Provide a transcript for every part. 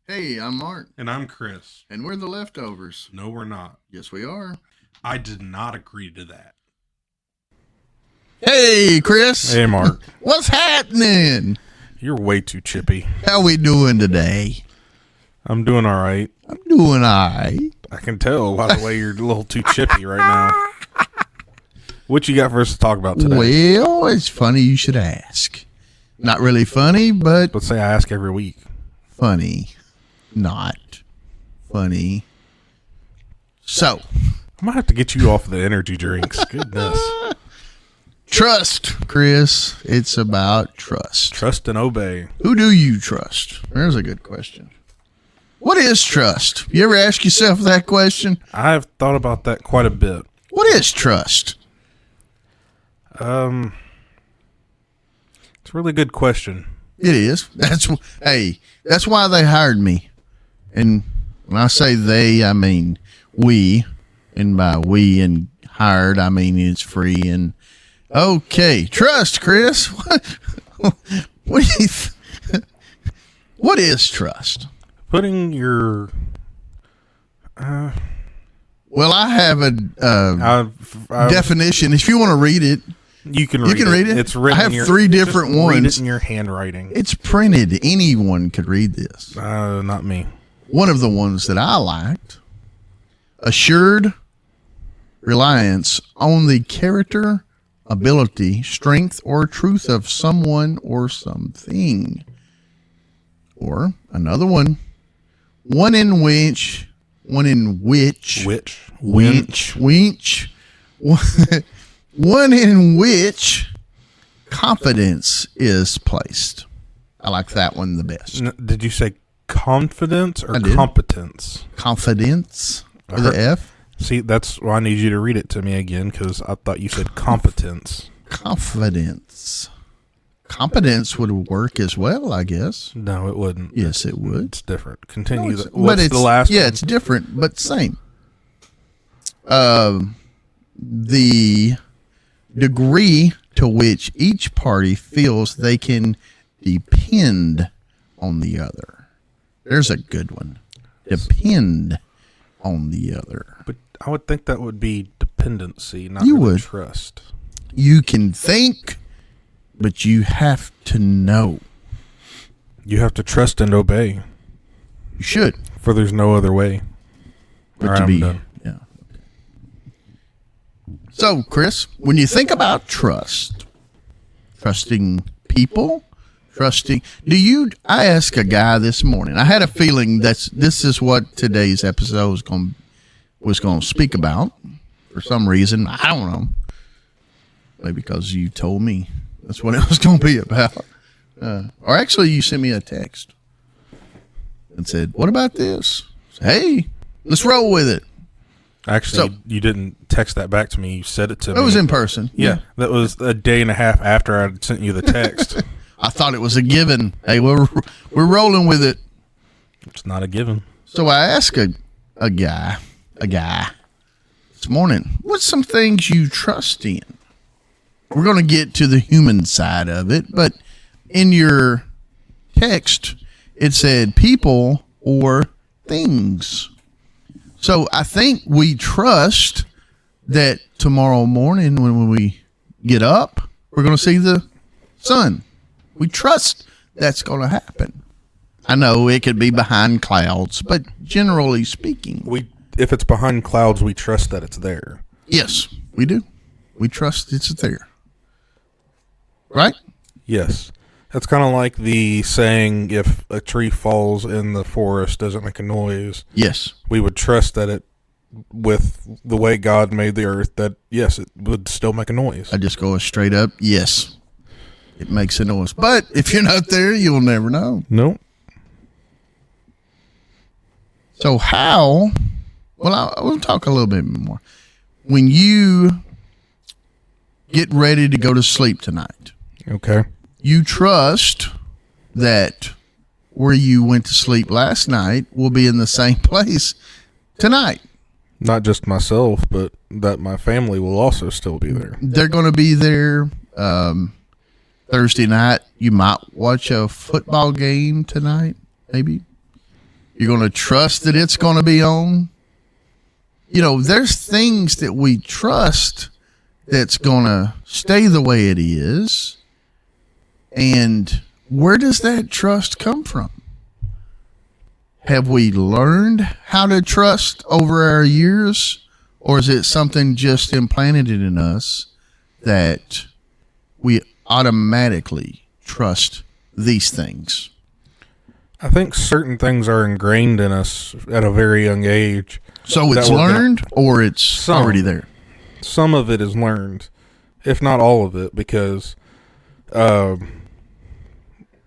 Hey, I'm Mark, And I'm Chris. and we're the leftovers. No, we're not. Yes, we are. I did not agree to that. Hey, Chris. Hey, Mark. What's happening? You're way too chippy. How we doing today? I'm doing all right. I'm doing all right. I can tell by the way you're a little too chippy right now. What you got for us to talk about today? Well, it's funny you should ask. Not really funny, but Let's say I ask every week. funny. Not funny. So, I might have to get you off the energy drinks. Goodness. trust, Chris. It's about trust. Trust and obey. Who do you trust? There's a good question. What is trust? You ever ask yourself that question? I've thought about that quite a bit. What is trust? It's a really good question. It is. That's why they hired me. And when I say they, I mean we. And by we and hired, I mean it's free. And okay, trust, Chris. What do you what is trust? Putting your Well, I have a I've definition. If you want to read it, you can you can read it. It's written. I have in your, three different just read ones. it in your handwriting. It's printed. Anyone could read this. Not me. One of the ones that I liked, assured reliance on the character, ability, strength, or truth of someone or something. Or another one, one in which, one in which confidence is placed. I like that one the best. Did you say confidence or I did. competence? Confidence with the F. See, that's why I need you to read it to me again because I thought you said competence. Confidence. Competence would work as well, I guess. No, it wouldn't. Yes, it would. It's different. Continue. No, What's it's the last yeah, one? it's different, but same. The degree to which each party feels they can depend on the other. There's a good one. Depend on the other. But I would think that would be dependency, not You really would. trust. You can think, but you have to know. You have to trust and obey, You should. for there's no other way. But All right, to I'm be, done. yeah. So, Chris, when you think about trust, trusting people, I asked a guy this morning. I had a feeling this is what today's episode was going to speak about for some reason. I don't know. Maybe because you told me that's what it was going to be about. Or actually, you sent me a text and said, "What about this?" Hey, let's roll with it. Actually, So- you didn't text that back to me. You said it to me. It was in person. Yeah, that was a day and a half after I sent you the text. I thought it was a given. Hey, we're rolling with it. It's not a given. So I asked a guy this morning, what's some things you trust in? We're going to get to the human side of it, but in your text, it said people or things. So I think we trust that tomorrow morning when we get up, we're going to see the sun. We trust that's going to happen. I know it could be behind clouds, but generally speaking, If it's behind clouds, we trust that it's there. yes, we do. We trust it's there. Right? Yes. That's kind of like the saying, if a tree falls in the forest, doesn't make a noise. Yes. We would trust that it, with the way God made the earth, that yes, it would still make a noise. I just go straight up. Yes. It makes a noise. But if you're not there, you'll never know. No. So how, well, I will talk a little bit more. When you get ready to go to sleep tonight, Okay. you trust that where you went to sleep last night will be in the same place tonight. Not just myself, but that my family will also still be there. They're going to be there Thursday night. You might watch a football game tonight, maybe. You're going to trust that it's going to be on. You know, there's things that we trust that's going to stay the way it is. And where does that trust come from? Have we learned how to trust over our years? Or is it something just implanted in us that we automatically trust these things? I think certain things are ingrained in us at a very young age. So it's learned or it's already there? Some of it is learned, if not all of it, because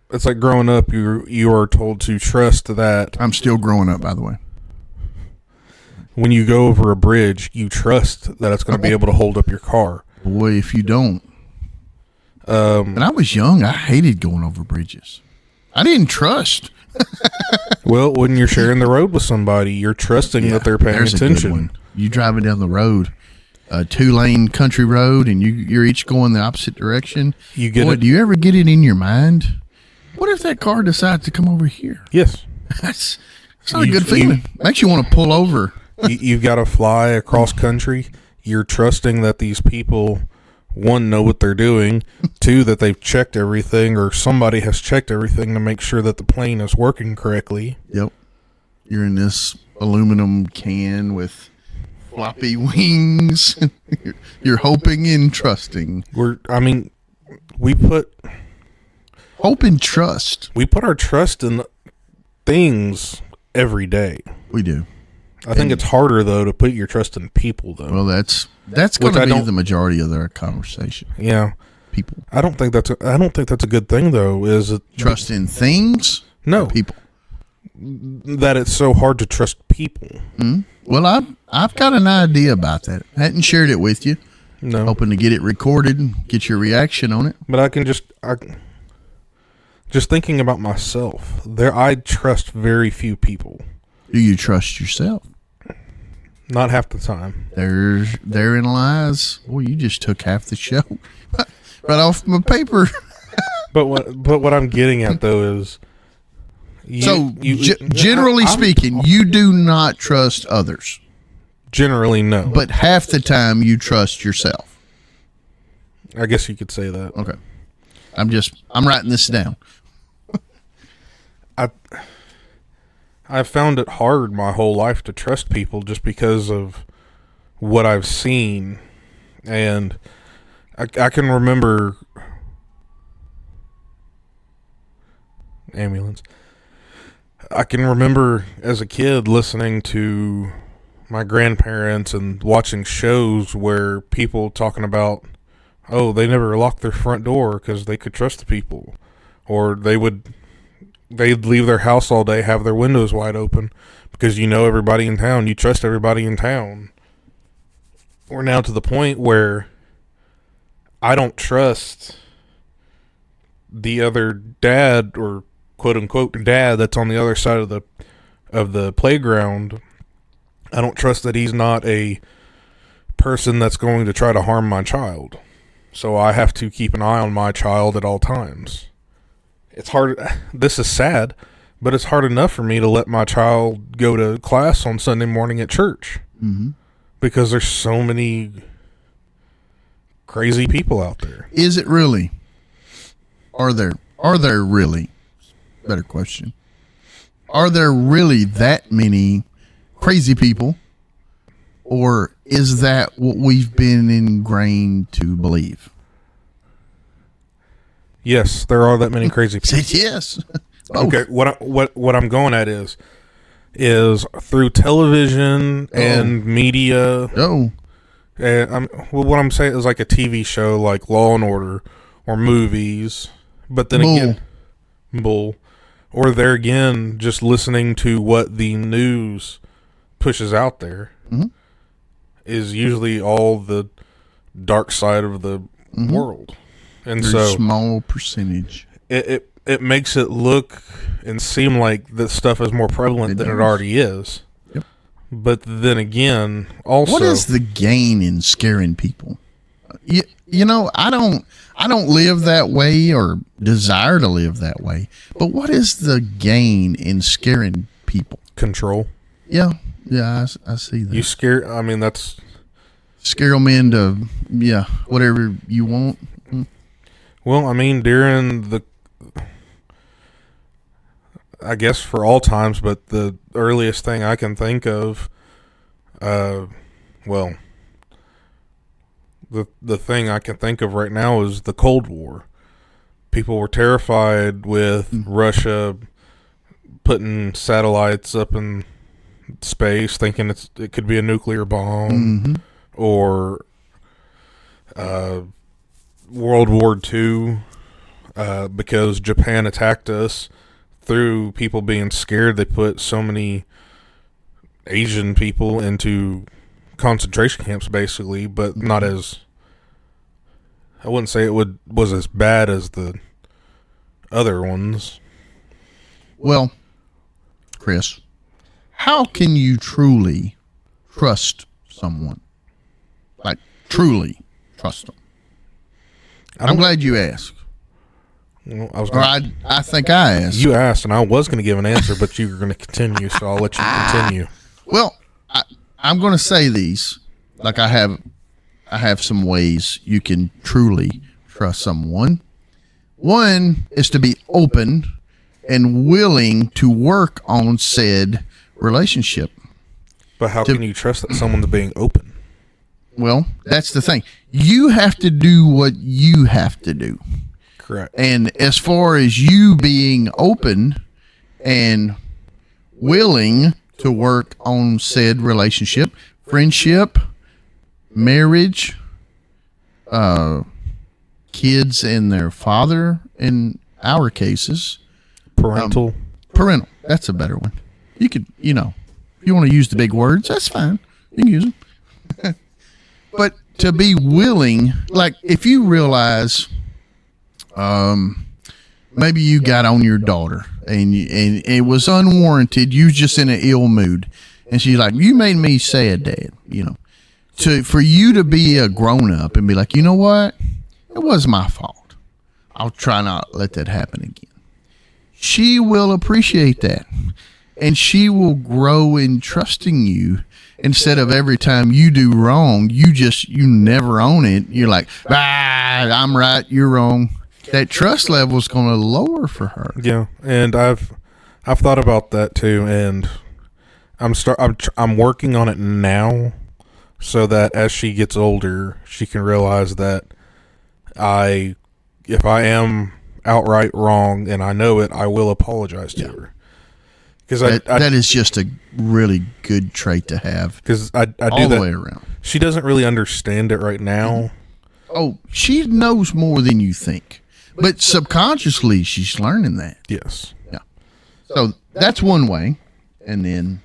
it's like growing up, you are told to trust that. I'm still growing up, by the way. When you go over a bridge, you trust that it's going to be able to hold up your car. Boy, if you don't. When I was young, I hated going over bridges. I didn't trust. Well, when you're sharing the road with somebody, you're trusting that they're paying attention. You driving down the road, a 2-lane country road, and you're each going the opposite direction. You get it. Do you ever get it in your mind? What if that car decides to come over here? Yes. That's not a good feeling. Makes you want to pull over. You've got to fly across country. You're trusting that these people, one, know what they're doing, two, that they've checked everything, or somebody has checked everything to make sure that the plane is working correctly. Yep. You're in this aluminum can with floppy wings. You're hoping and trusting. We put hope and trust. We put our trust in things every day. We do. I think it's harder though to put your trust in people though. Well, that's going to be the majority of their conversation. Yeah. People. I don't think that's a good thing though. Is it trust in things? No, or people. That it's so hard to trust people. Mm-hmm. Well, I've got an idea about that. I hadn't shared it with you. No. Hoping to get it recorded and get your reaction on it. But I just thinking about myself. I trust very few people. Do you trust yourself? Not half the time. Therein lies. Well, you just took half the show right off my paper. But what I'm getting at though is, generally speaking, you do not trust others. Generally, no. But half the time, you trust yourself. I guess you could say that. Okay. I'm writing this down. I've found it hard my whole life to trust people just because of what I've seen. And I can remember ambulance. I can remember as a kid listening to my grandparents and watching shows where people talking about, oh, they never locked their front door because they could trust the people. Or they'd leave their house all day, have their windows wide open because you know everybody in town. You trust everybody in town. We're now to the point where I don't trust the other dad or quote unquote dad that's on the other side of the playground. I don't trust that he's not a person that's going to try to harm my child. So I have to keep an eye on my child at all times. It's hard. This is sad, but it's hard enough for me to let my child go to class on Sunday morning at church because there's so many crazy people out there. Is it really? Are there really? Better question. Are there really that many crazy people, or is that what we've been ingrained to believe? Yes, there are that many crazy people. Yes. Okay, what I'm going at is through television and media. Oh. And what I'm saying is like a TV show like Law and Order or movies, but then again, or there again, just listening to what the news pushes out there is usually all the dark side of the world. And there's small percentage. It makes it look and seem like this stuff is more prevalent than it already is. Yep. But then again, also, what is the gain in scaring people? You know, I don't live that way or desire to live that way. But what is the gain in scaring people. Control. Yeah, I see that. You scare. I mean, that's Scare them into, whatever you want. well. I mean, during the, I guess for all times, but the earliest thing I can think of, well, the thing I can think of right now is the Cold War. People were terrified with Russia putting satellites up in space, thinking it could be a nuclear bomb, or World War II, because Japan attacked us. Through people being scared, they put so many Asian people into concentration camps, basically, but not as, I wouldn't say was as bad as the other ones. Well, Chris, how can you truly trust someone? Like, truly trust them? I'm glad you asked. Well, I think I asked. You asked, and I was going to give an answer, but you were going to continue, so I'll let you continue. Well, I'm going to say these. Like, I have some ways you can truly trust someone. One is to be open and willing to work on said relationship. But how can you trust that someone's being open? Well, that's the thing. You have to do what you have to do. Correct. And as far as you being open and willing to work on said relationship, friendship, marriage, kids and their father, in our cases, Parental. parental. That's a better one. You could, if you want to use the big words, that's fine. You can use them. But to be willing, like if you realize, maybe you got on your daughter and it was unwarranted. You was just in an ill mood, and she's like, "You made me sad, Dad." For you to be a grown up and be like, "You know what? It was my fault. I'll try not to let that happen again." She will appreciate that, and she will grow in trusting you. Instead of every time you do wrong, you never own it. You're like, I'm right, you're wrong. That trust level is going to lower for her. Yeah, and I've thought about that too, and I'm working on it now, so that as she gets older, she can realize that if I am outright wrong and I know it, I will apologize to her. Because that is just a really good trait to have. Because I do all that the way around. She doesn't really understand it right now. Oh, she knows more than you think, but subconsciously she's learning that. Yes. Yeah. So that's one way, and then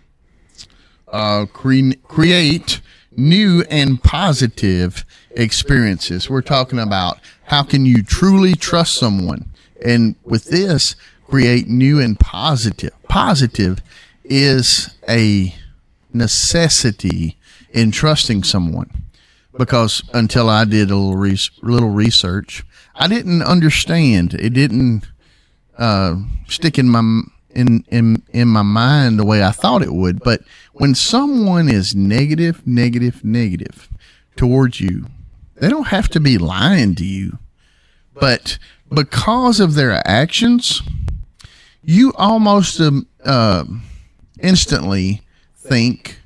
create new and positive experiences. We're talking about how can you truly trust someone, and with this, create new and positive. Positive is a necessity in trusting someone, because until I did a little research, I didn't understand. It didn't stick in my mind the way I thought it would. But when someone is negative towards you, they don't have to be lying to you, but because of their actions, you almost instantly think,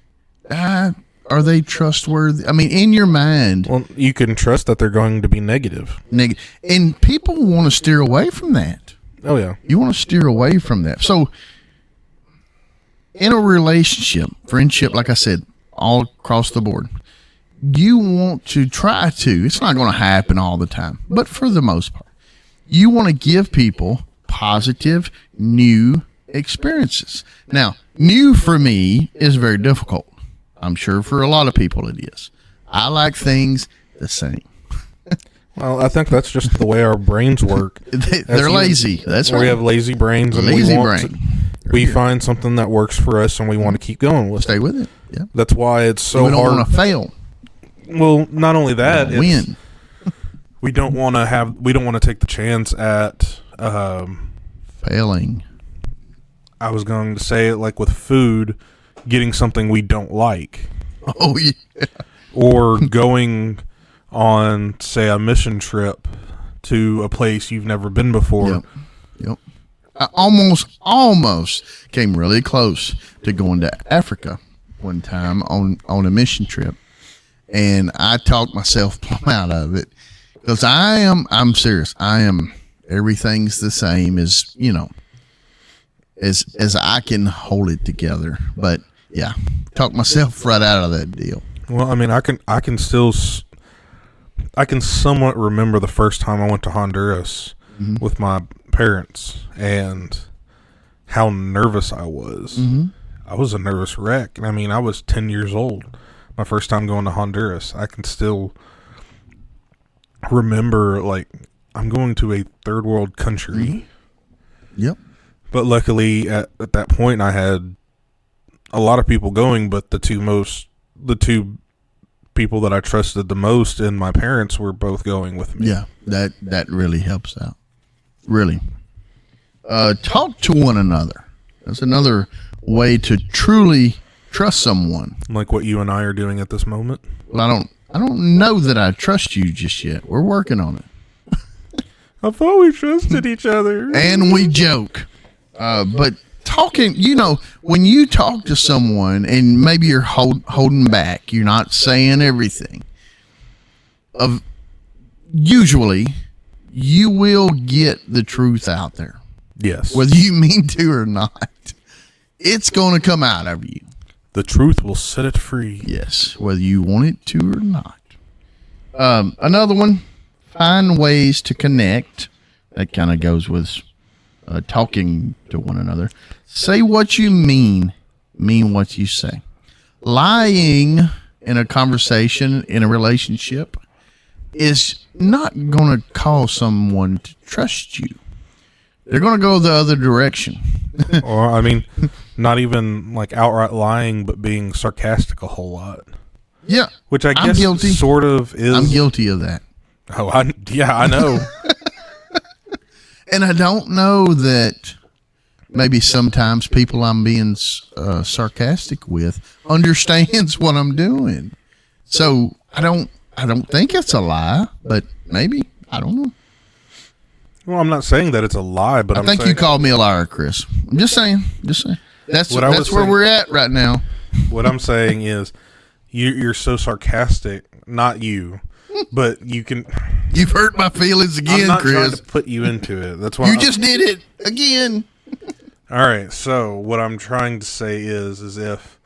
are they trustworthy? I mean, in your mind. Well, you can trust that they're going to be negative. And people want to steer away from that. Oh, yeah. You want to steer away from that. So, in a relationship, friendship, like I said, all across the board, you want to try to, it's not going to happen all the time, but for the most part, you want to give people positive, new experiences. Now, new for me is very difficult. I'm sure for a lot of people it is. I like things the same. Well, I think that's just the way our brains work. They're lazy. That's right. We have lazy brains, and we find something that works for us, and we want to keep going with it. Stay with it. Yeah. That's why it's so hard. We don't want to fail. Well, not only that, win. We don't want to take the chance at failing. I was going to say it like with food, getting something we don't like. Oh, yeah. Or going on, say, a mission trip to a place you've never been before. Yep. Yep. I almost came really close to going to Africa one time on a mission trip, and I talked myself plumb out of it because I'm serious. Everything's the same as, as I can hold it together. But yeah, talk myself right out of that deal. Well, I mean, I can somewhat remember the first time I went to Honduras with my parents and how nervous I was. I was a nervous wreck. And I mean, I was 10 years old my first time going to Honduras. I can still remember, like, I'm going to a third world country. Yep. But luckily at that point I had a lot of people going, but the two people that I trusted the most and my parents were both going with me. Yeah, that really helps out. Really. Talk to one another. That's another way to truly trust someone. Like what you and I are doing at this moment. Well, I don't know that I trust you just yet. We're working on it. I thought we trusted each other. And we joke. But talking, when you talk to someone and maybe you're holding back, you're not saying everything, usually you will get the truth out there. Yes. Whether you mean to or not, it's going to come out of you. The truth will set it free. Yes, whether you want it to or not. Another one, find ways to connect. That kind of goes with talking to one another. Say what you mean what you say. Lying in a conversation, in a relationship, is not going to cause someone to trust you. They're going to go the other direction. Or, I mean, not even like outright lying, but being sarcastic a whole lot. Yeah. Which I guess guilty. Sort of is. I'm guilty of that. Oh, I know. And I don't know that maybe sometimes people I'm being sarcastic with understands what I'm doing. So I don't think it's a lie, but maybe, I don't know. Well, I'm not saying that it's a lie, but I think you called me a liar, Chris. I'm just saying. That's where we're at right now. What I'm saying is you're so sarcastic, not you, but you can. You've hurt my feelings again, I'm not Chris. trying to put you into it. That's why you just did it again. All right. So what I'm trying to say is if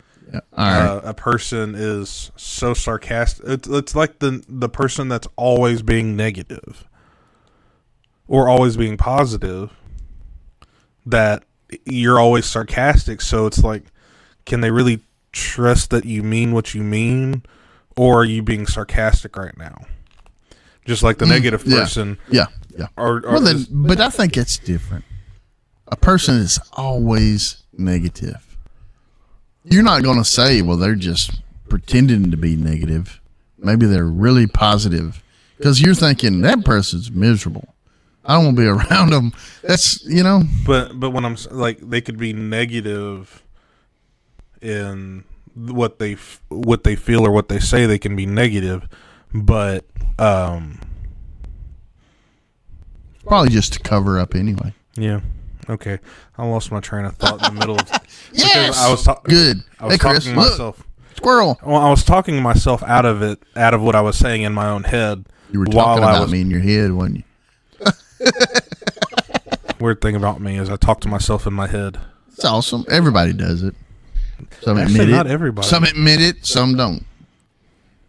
a person is so sarcastic, it's like the person that's always being negative or always being positive, that you're always sarcastic. So it's like, can they really trust that you mean what you mean, or are you being sarcastic right now? Just like the negative person. Yeah. But I think it's different. A person is always negative. You're not going to say, well, they're just pretending to be negative. Maybe they're really positive, because you're thinking that person's miserable. I don't want to be around them. That's, But when I'm like, they could be negative in what they feel or what they say. They can be negative, but probably just to cover up anyway. Yeah. Okay. I lost my train of thought in the middle of. Yes. I was good. I was hey, Chris, talking myself. Look, squirrel. Well, I was talking myself out of what I was saying in my own head. You were talking about me in your head, wasn't you? Weird thing about me is I talk to myself in my head. It's awesome. Everybody does it. Some Actually, admit it. not everybody. Some admit it. Some don't.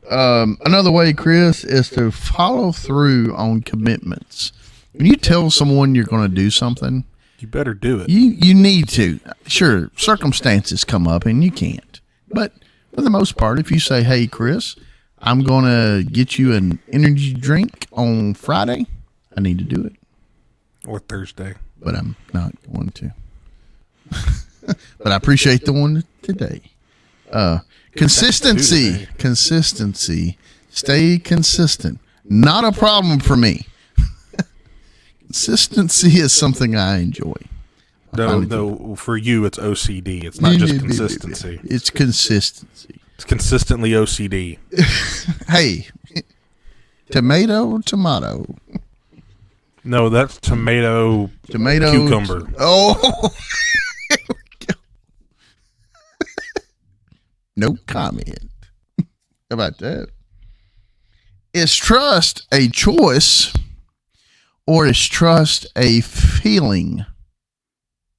Another way, Chris, is to follow through on commitments. When you tell someone you're going to do something, you better do it. You need to. Sure, circumstances come up and you can't. But for the most part, if you say, hey, Chris, I'm going to get you an energy drink on Friday, I need to do it. Or Thursday. But I'm not going to. But I appreciate the one today. Consistency. Stay consistent. Not a problem for me. Consistency is something I enjoy. No, for you, it's OCD. It's not just consistency. It's consistency. It's consistently OCD. Hey, tomato. No, that's tomato cucumber. Oh. No comment. How about that? Is trust a choice or is trust a feeling?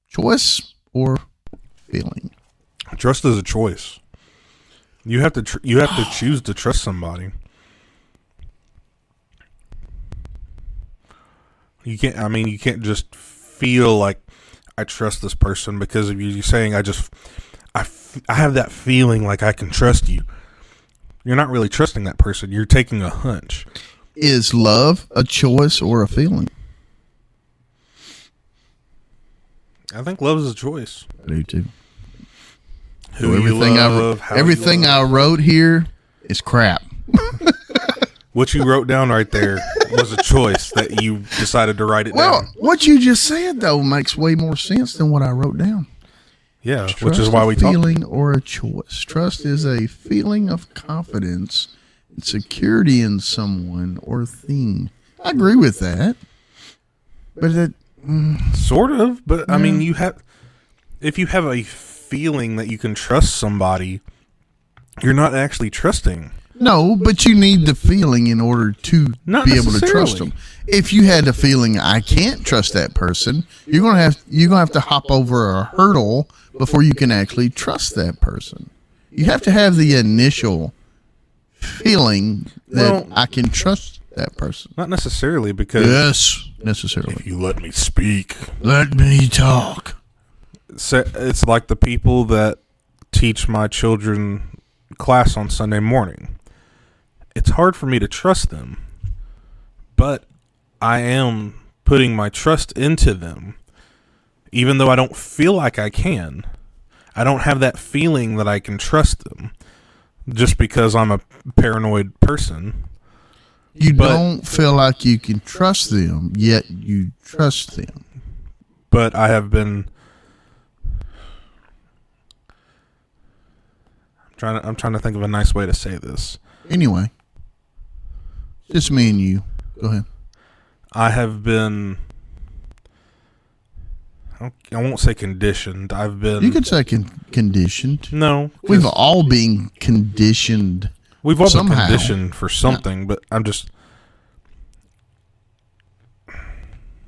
Choice or feeling? Trust is a choice. You have to choose to trust somebody. You can't just feel like I trust this person because of you saying I have that feeling like I can trust you. You're not really trusting that person. You're taking a hunch. Is love a choice or a feeling? I think love is a choice. I do too. Who everything you love, everything I wrote here is crap. What you wrote down right there was a choice that you decided to write it down. Well, what you just said though makes way more sense than what I wrote down. Yeah, Trust which is why we talk. Feeling or a choice. Trust is a feeling of confidence and security in someone or thing. I agree with that, but that sort of. But I mean, if you have a feeling that you can trust somebody, you're not actually trusting. No, but you need the feeling in order to be able to trust them. If you had the feeling I can't trust that person, you're gonna have to hop over a hurdle before you can actually trust that person. You have to have the initial feeling that I can trust that person. Not necessarily, because yes, necessarily. If you let me speak, let me talk. It's like the people that teach my children class on Sunday morning. It's hard for me to trust them, but I am putting my trust into them, even though I don't feel like I can. I don't have that feeling that I can trust them just because I'm a paranoid person. You don't feel like you can trust them, yet you trust them. But I have been... I'm trying to think of a nice way to say this. Anyway, just me and you. Go ahead. I have been... I won't say conditioned. I've been... You could say conditioned. No. We've all been conditioned. We've all somehow. been conditioned for something, but I'm just...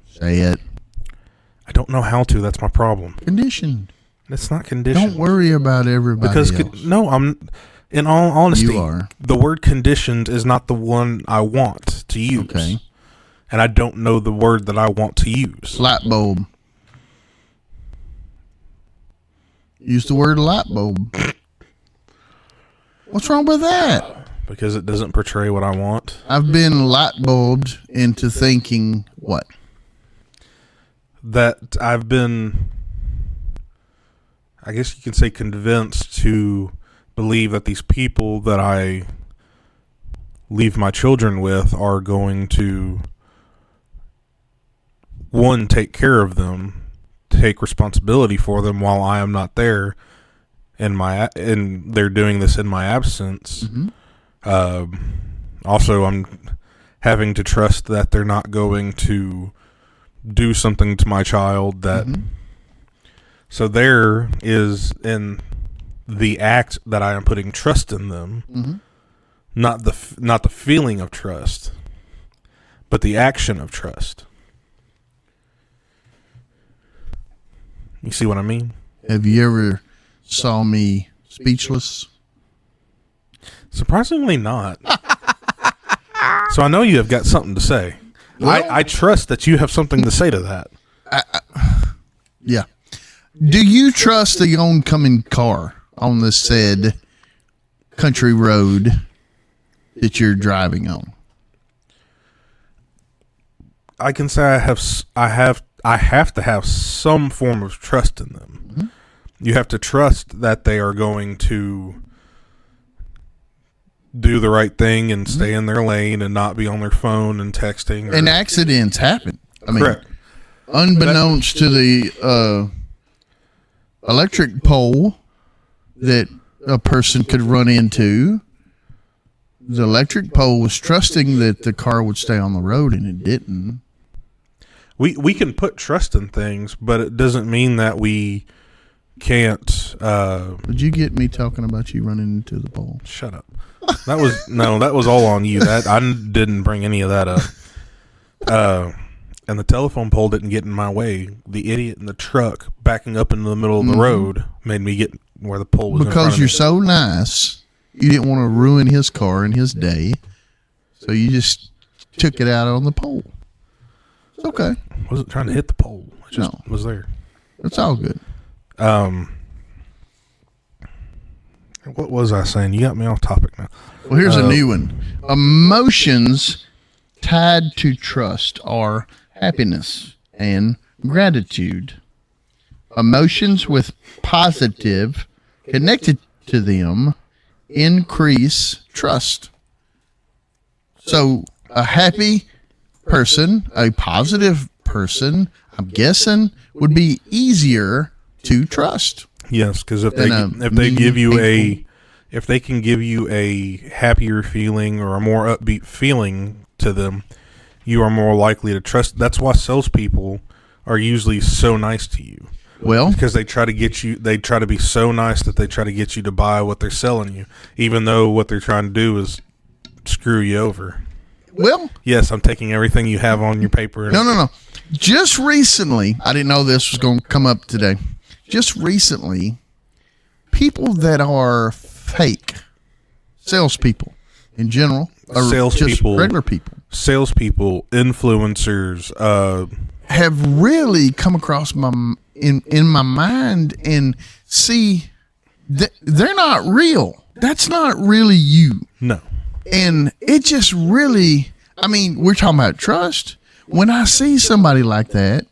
Say it. I don't know how to. That's my problem. Conditioned. It's not conditioned. Don't worry about everybody else. No, I'm... In all honesty, you are. The word conditioned is not the one I want to use. Okay. And I don't know the word that I want to use. Light bulb. Use the word light bulb. What's wrong with that? Because it doesn't portray what I want. I've been light bulbed into thinking what? That I've been, I guess you could say, convinced to believe that these people that I leave my children with are going to, one, take care of them, take responsibility for them while I am not there, and they're doing this in my absence. Mm-hmm. Also, I'm having to trust that they're not going to do something to my child that. Mm-hmm. So there is in the act that I am putting trust in them, mm-hmm. not the feeling of trust, but the action of trust. You see what I mean? Have you ever saw me speechless? Surprisingly not. So I know you have got something to say. Well, I trust that you have something to say to that. Yeah. Do you trust the oncoming car on the said country road that you're driving on? I can say I have to have some form of trust in them. Mm-hmm. You have to trust that they are going to do the right thing and stay in their lane and not be on their phone and texting. And accidents happen. I mean, correct. unbeknownst to the electric pole that a person could run into, the electric pole was trusting that the car would stay on the road, and it didn't. We can put trust in things, but it doesn't mean that we can't. Did you get me talking about you running into the pole? Shut up. That was all on you. That I didn't bring any of that up. And the telephone pole didn't get in my way. The idiot in the truck backing up into the middle of the road made me get where the pole was. Because you're so nice, you didn't want to ruin his car and his day, so you just took it out on the pole. It's okay. I wasn't trying to hit the pole. It just was there. It's all good. What was I saying? You got me off topic now. Well, here's a new one. Emotions tied to trust are happiness and gratitude. Emotions with positive connected to them increase trust. So a happy person, a positive person, I'm guessing, would be easier to trust. Yes, because if they can give you a happier feeling or a more upbeat feeling to them, you are more likely to trust. That's why salespeople are usually so nice to you. Well, because they try to get you. They try to be so nice that they try to get you to buy what they're selling you, even though what they're trying to do is screw you over. Well, yes, I'm taking everything you have on your paper. No. Just recently, I didn't know this was going to come up today. Just recently, people that are fake salespeople in general, or just regular people, salespeople, influencers, have really come across in my mind and see that they're not real. That's not really you. No. And it just really, I mean, we're talking about trust. When I see somebody like that,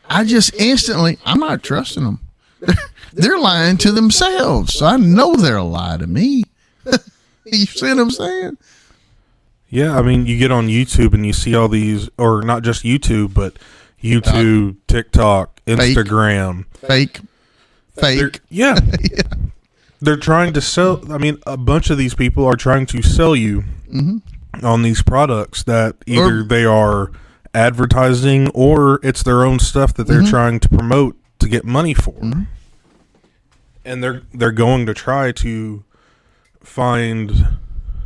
I just instantly, I'm not trusting them. They're lying to themselves. So I know they're a lie to me. You see what I'm saying? Yeah, I mean, you get on YouTube and you see all these, or not just YouTube, but YouTube, TikTok, Instagram. Fake. Yeah. They're trying to sell. I mean, a bunch of these people are trying to sell you on these products that either they are advertising or it's their own stuff that they're trying to promote to get money for. And they're going to try to find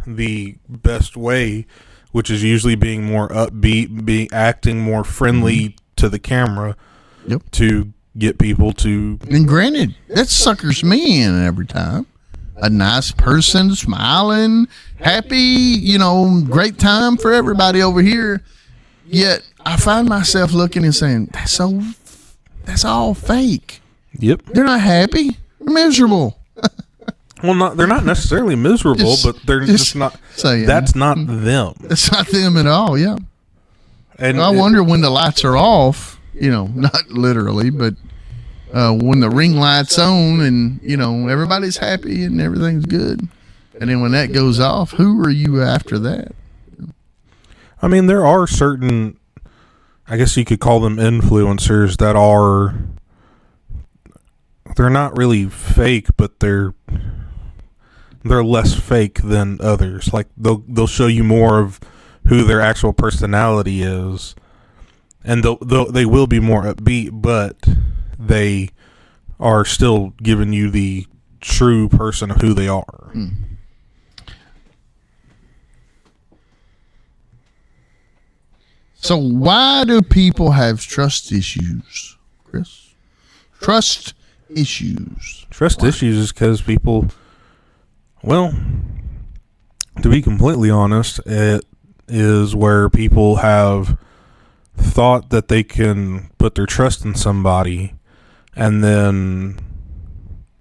the best way, which is usually being more upbeat, acting more friendly to the camera, to get people to. And granted, that suckers me in every time. A nice person, smiling, happy, great time for everybody over here. Yet I find myself looking and saying, that's all fake. Yep. They're not happy. They're miserable. Well, they're not necessarily miserable, but they're just not. Saying, that's not them. That's not them at all. Yeah. And I wonder when the lights are off. Not literally, but when the ring light's on and everybody's happy and everything's good, and then when that goes off, who are you after that? I mean, there are certain, I guess you could call them influencers that they're not really fake, but they're less fake than others. Like they'll show you more of who their actual personality is, and they will be more upbeat, but they are still giving you the true person of who they are. So why do people have trust issues, Chris? Trust issues. Trust issues is because people, well, to be completely honest, it is where people have thought that they can put their trust in somebody and then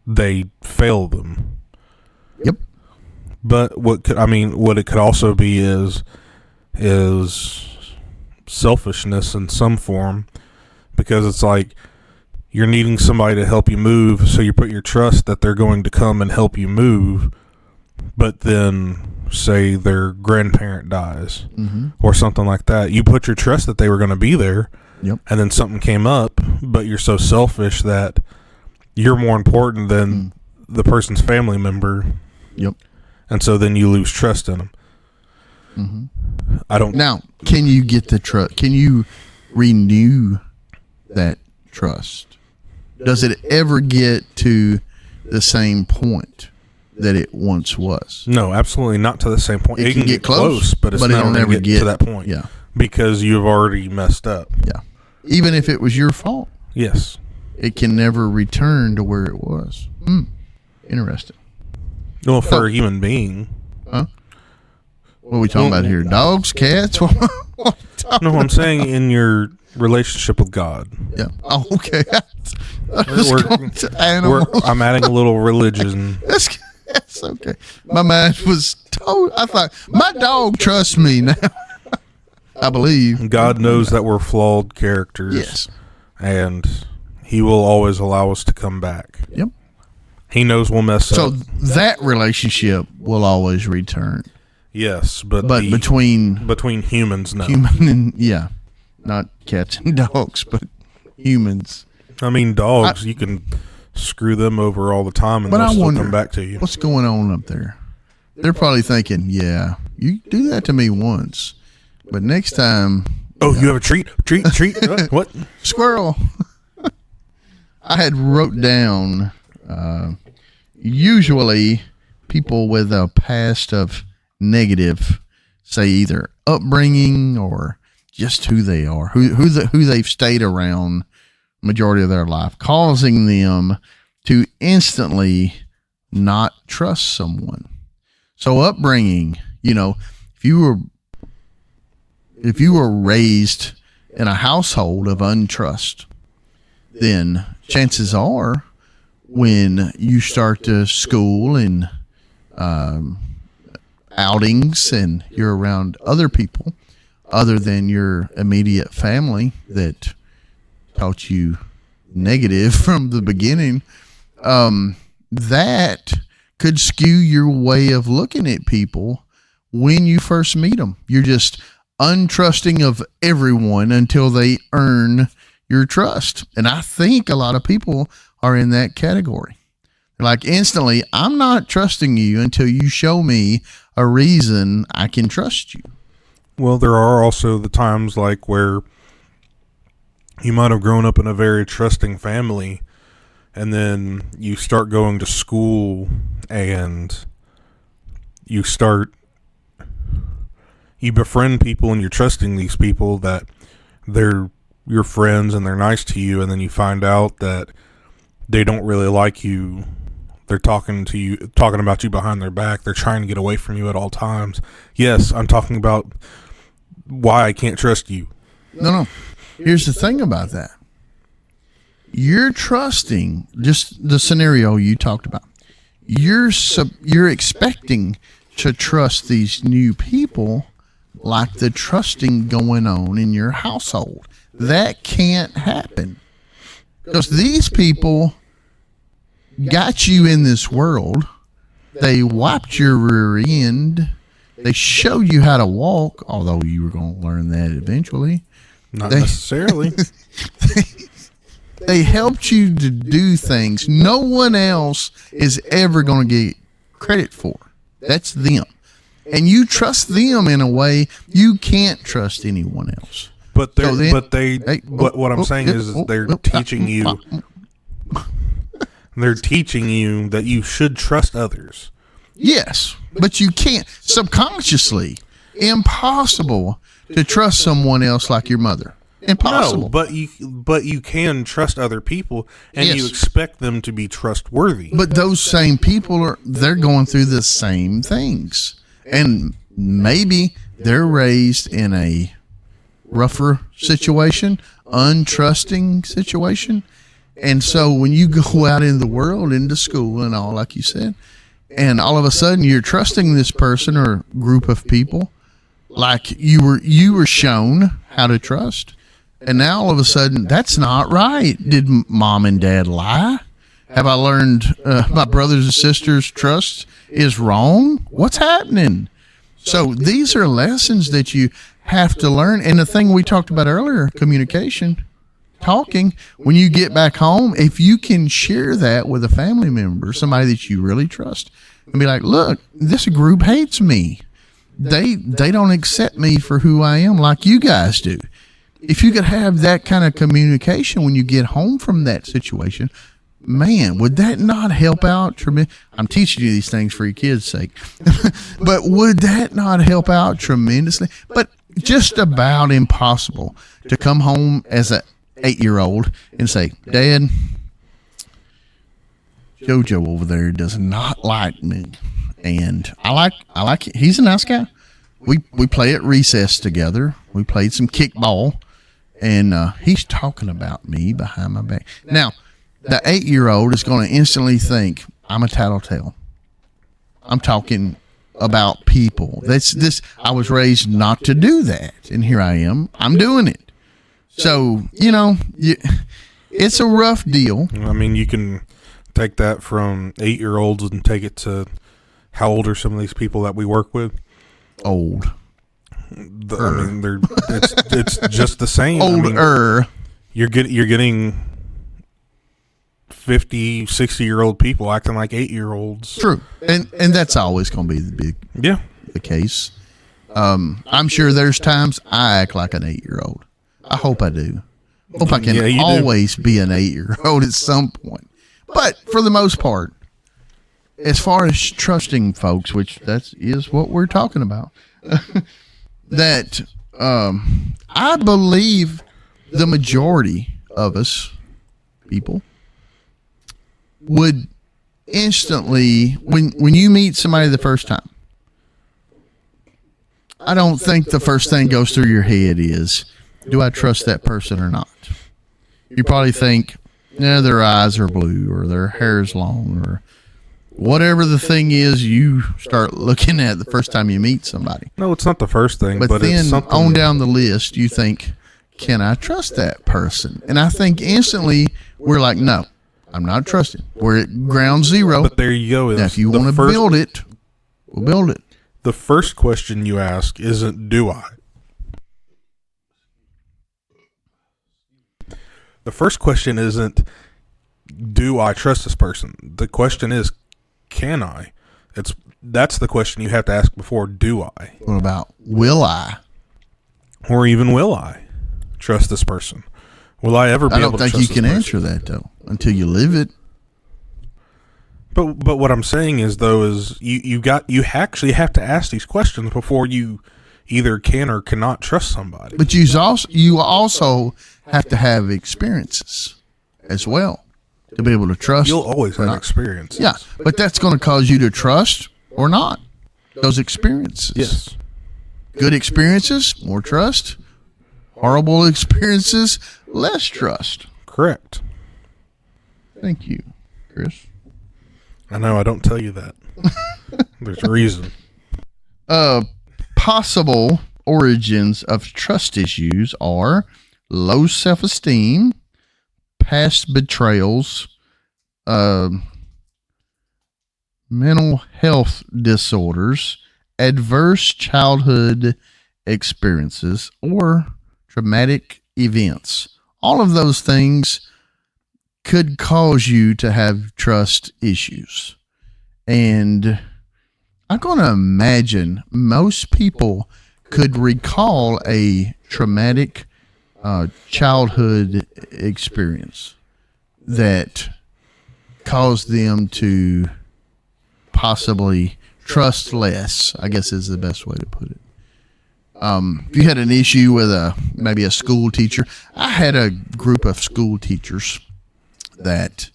they fail them. Yep. But what it could also be is selfishness in some form, because it's like you're needing somebody to help you move, so you put your trust that they're going to come and help you move, but then say their grandparent dies or something like that. You put your trust that they were going to be there, Yep. and then something came up, but you're so selfish that you're more important than the person's family member. Yep. And so then you lose trust in them. I don't. Now, can you get the trust? Can you renew that trust? Does it ever get to the same point that it once was? No, absolutely not to the same point. It can get close, but it's but never it'll going never to get to that point. Yeah. Because you've already messed up. Yeah. Even if it was your fault, Yes. it can never return to where it was. Interesting. Well, for a human being. What are we talking about here? Dogs, cats? No, I'm saying in your relationship with God. Yeah. Oh, okay. I'm adding a little religion. That's okay. My mind was told. I thought my dog trusts me now. I believe God knows that we're flawed characters. Yes. And He will always allow us to come back. Yep. He knows we'll mess So up. that relationship will always return. Yes, but between humans, no. human and not cats and dogs, but humans. I mean, dogs, you can screw them over all the time and But they'll I still wonder come back to you. what's going on up there. They're probably thinking, "Yeah, you do that to me once, but next time, Oh, you have a treat? What? squirrel." I had wrote down. Usually, people with a past of negative say either upbringing or just who they are, who they've stayed around majority of their life, causing them to instantly not trust someone. So upbringing, if you were raised in a household of untrust, then chances are when you start to school and outings and you're around other people other than your immediate family that taught you negative from the beginning, that could skew your way of looking at people when you first meet them. You're just untrusting of everyone until they earn your trust. And I think a lot of people are in that category. They're like, instantly, I'm not trusting you until you show me a reason I can trust you. Well, there are also the times like where you might have grown up in a very trusting family and then you start going to school and you befriend people and you're trusting these people that they're your friends and they're nice to you, and then you find out that they don't really like you. They're talking about you behind their back. They're trying to get away from you at all times. Yes, I'm talking about why I can't trust you. No. Here's the thing about that. You're trusting, just the scenario you talked about. You're expecting to trust these new people like the trusting going on in your household. That can't happen. Because these people got you in this world. They wiped your rear end. They showed you how to walk, although you were going to learn that eventually. Not necessarily. They helped you to do things no one else is ever going to get credit for. That's them. And you trust them in a way you can't trust anyone else. But what I'm saying is they're teaching you. They're teaching you that you should trust others. Yes, but you can't subconsciously. Impossible to trust someone else like your mother. Impossible. No, but you can trust other people, and Yes. you expect them to be trustworthy. But those same people they're going through the same things, and maybe they're raised in a rougher situation, untrusting situation. And so when you go out in the world, into school and all, like you said, and all of a sudden you're trusting this person or group of people like you were shown how to trust. And now all of a sudden that's not right. Did mom and dad lie? Have I learned my brothers and sisters' trust is wrong? What's happening? So these are lessons that you have to learn. And the thing we talked about earlier, communication, talking, when you get back home, if you can share that with a family member, somebody that you really trust, and be like, look, this group hates me. They don't accept me for who I am like you guys do. If you could have that kind of communication when you get home from that situation, man, would that not help out? I'm teaching you these things for your kids' sake, but would that not help out tremendously? But just about impossible to come home as a 8-year-old and say, Dad, JoJo over there does not like me, and I like he's a nice guy. We play at recess together. We played some kickball, and he's talking about me behind my back. Now, the 8-year-old is going to instantly think I'm a tattletale. I'm talking about people. That's this. I was raised not to do that, and here I am. I'm doing it. So it's a rough deal. I mean, you can take that from 8-year-olds and take it to how old are some of these people that we work with? Old. I mean, it's just the same. Older. I mean, you're getting 50, 60-year-old people acting like 8-year-olds. True, and that's always going to be the case. I'm sure there's times I act like an 8-year-old. I hope I do. Hope I can always be an 8-year-old at some point. But for the most part, as far as trusting folks, which that is what we're talking about, that I believe the majority of us people would instantly, when you meet somebody the first time, I don't think the first thing goes through your head is, do I trust that person or not? You probably think, their eyes are blue or their hair is long or whatever the thing is you start looking at the first time you meet somebody. No, it's not the first thing, but then it's something on down the list, you think, can I trust that person? And I think instantly we're like, no, I'm not trusting. We're at ground zero. But there you go. Now, if you want to build it, we'll build it. The first question you ask isn't, do I? The first question isn't, do I trust this person? The question is, can I? That's the question you have to ask before, do I? What about, will I? Or even, will I trust this person? Will I ever be able to trust this person? I don't think you can answer that, though, until you live it. But what I'm saying is, though, is you actually have to ask these questions before you either can or cannot trust somebody. But you also have to have experiences as well to be able to trust. You'll always have experiences. Yeah, but that's going to cause you to trust or not those experiences. Yes. Good experiences, more trust. Horrible experiences, less trust. Correct. Thank you, Chris. I know, I don't tell you that. There's a reason. Possible origins of trust issues are low self-esteem, past betrayals, mental health disorders, adverse childhood experiences, or traumatic events. All of those things could cause you to have trust issues. And I'm going to imagine most people could recall a traumatic childhood experience that caused them to possibly trust less, I guess is the best way to put it. If you had an issue with maybe a school teacher, I had a group of school teachers that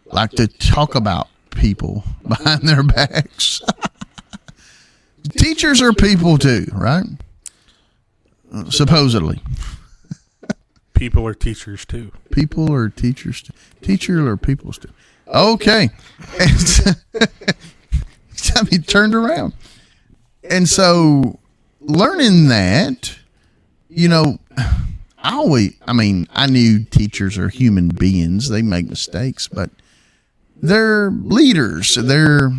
like to talk about people behind their backs. Teachers are people too, right? Supposedly. People are teachers too. People are teachers too. Teacher or people's too. Okay. Got me turned around. And so learning that, I knew teachers are human beings. They make mistakes, but they're leaders. They're,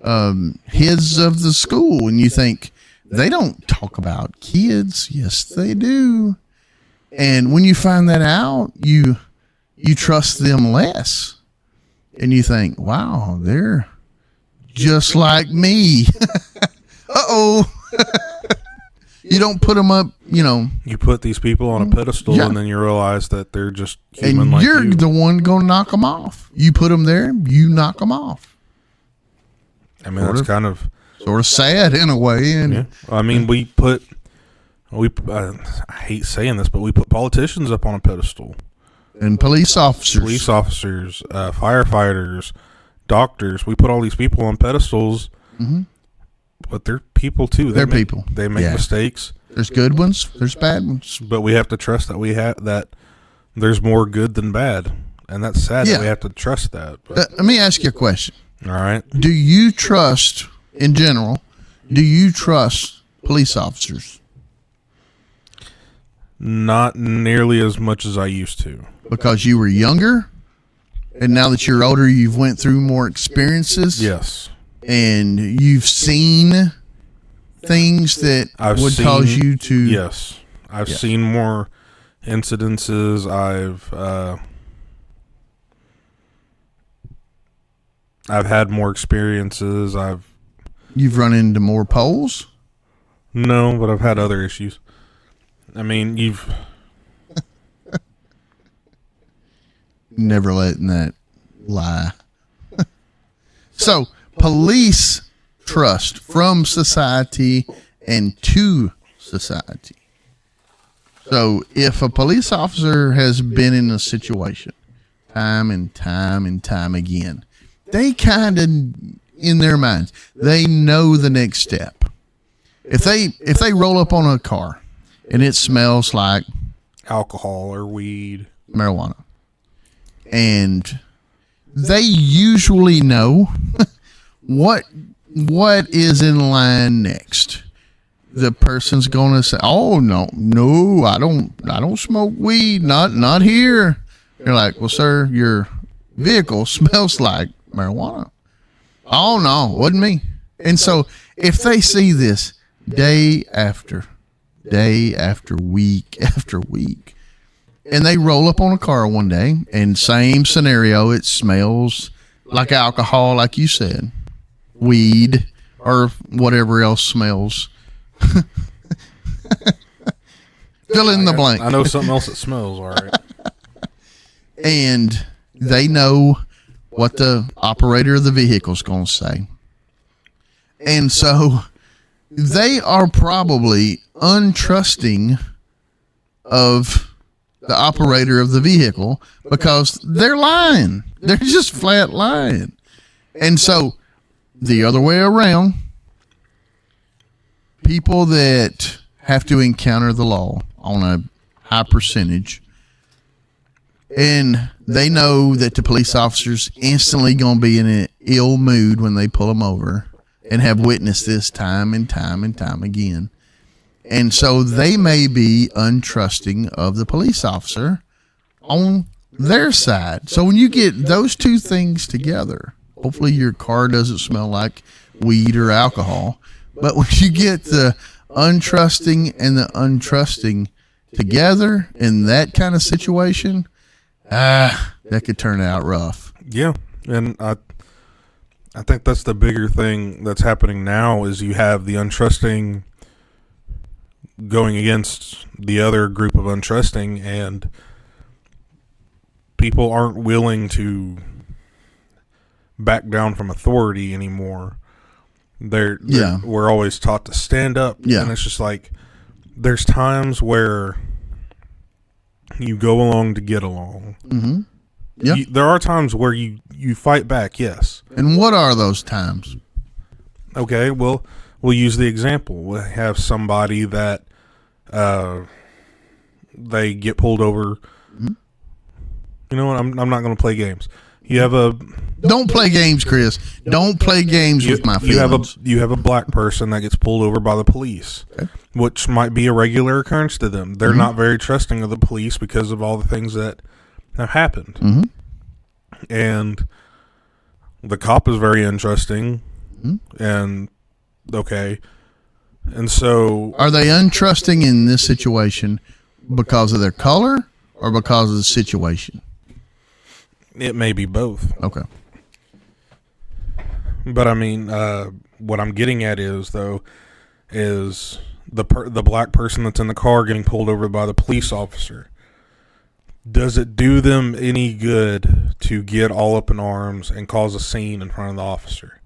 heads of the school, and you think they don't talk about kids. Yes, they do. And when you find that out, you trust them less, and you think, wow, they're just like me. Uh-oh. You don't put them up, You put these people on a pedestal, Yeah. and then you realize that they're just human and like you're you. the one going to knock them off. You put them there, you knock them off. I mean, that's kind of Sort of sad in a way. And yeah. I mean, I hate saying this, but we put politicians up on a pedestal. and police officers. Police officers, firefighters, doctors. We put all these people on pedestals, but they're people too. They're people. They make Yeah. mistakes, There's good ones. There's bad ones. but we have to trust that there's more good than bad, and that's sad Yeah. that we have to trust that. But, Let me ask you a question. all right, Do you trust, in general, do you trust police officers? not nearly as much as I used to. Because you were younger, and now that you're older, you've went through more experiences. Yes, And you've seen things that I've would seen- cause you to. yes, I've Yeah. seen more incidences. I've had more experiences. You've run into more poles. No, but I've had other issues. I mean, Never letting that lie. So, police trust from society and to society. So, if a police officer has been in a situation time and time and time again, they kind of, in their minds, they know the next step. If they roll up on a car and it smells like alcohol or weed. marijuana, and they usually know what is in line next. The person's going to say, "Oh no, I don't smoke weed, not here." You're like, "Well, sir, your vehicle smells like marijuana." "Oh no, wasn't me." And so if they see this day after week after week, and they roll up on a car one day, and same scenario, it smells like alcohol, like you said, weed, or whatever else smells. Fill in the blank. I know something else that smells all right. And they know what the operator of the vehicle is going to say. And so they are probably untrusting of the operator of the vehicle because they're lying. They're just flat lying. And so the other way around, people that have to encounter the law on a high percentage, and they know that the police officer's instantly going to be in an ill mood when they pull them over, and have witnessed this time and time and time again. And so they may be untrusting of the police officer on their side. So when you get those two things together, hopefully your car doesn't smell like weed or alcohol. But when you get the untrusting and the untrusting together in that kind of situation, that could turn out rough. Yeah, and I think that's the bigger thing that's happening now is you have the untrusting going against the other group of untrusting, and people aren't willing to back down from authority anymore. We're always taught to stand up, and it's just like there's times where you go along to get along. Mm-hmm. Yeah. There are times where you fight back, yes. And what are those times? Okay, well, we'll use the example. We'll have somebody that they get pulled over. Mm-hmm. You know what? I'm not going to play games. You have a... Don't play games, Chris. Don't play games with my feelings. You have a black person that gets pulled over by the police, which might be a regular occurrence to them. They're not very trusting of the police because of all the things that have happened. Mm-hmm. And the cop is very untrusting, And okay. And so Are they untrusting in this situation because of their color or because of the situation? it may be both. Okay. But I mean, what I'm getting at is the black person that's in the car getting pulled over by the police officer. Does it do them any good to get all up in arms and cause a scene in front of the officer?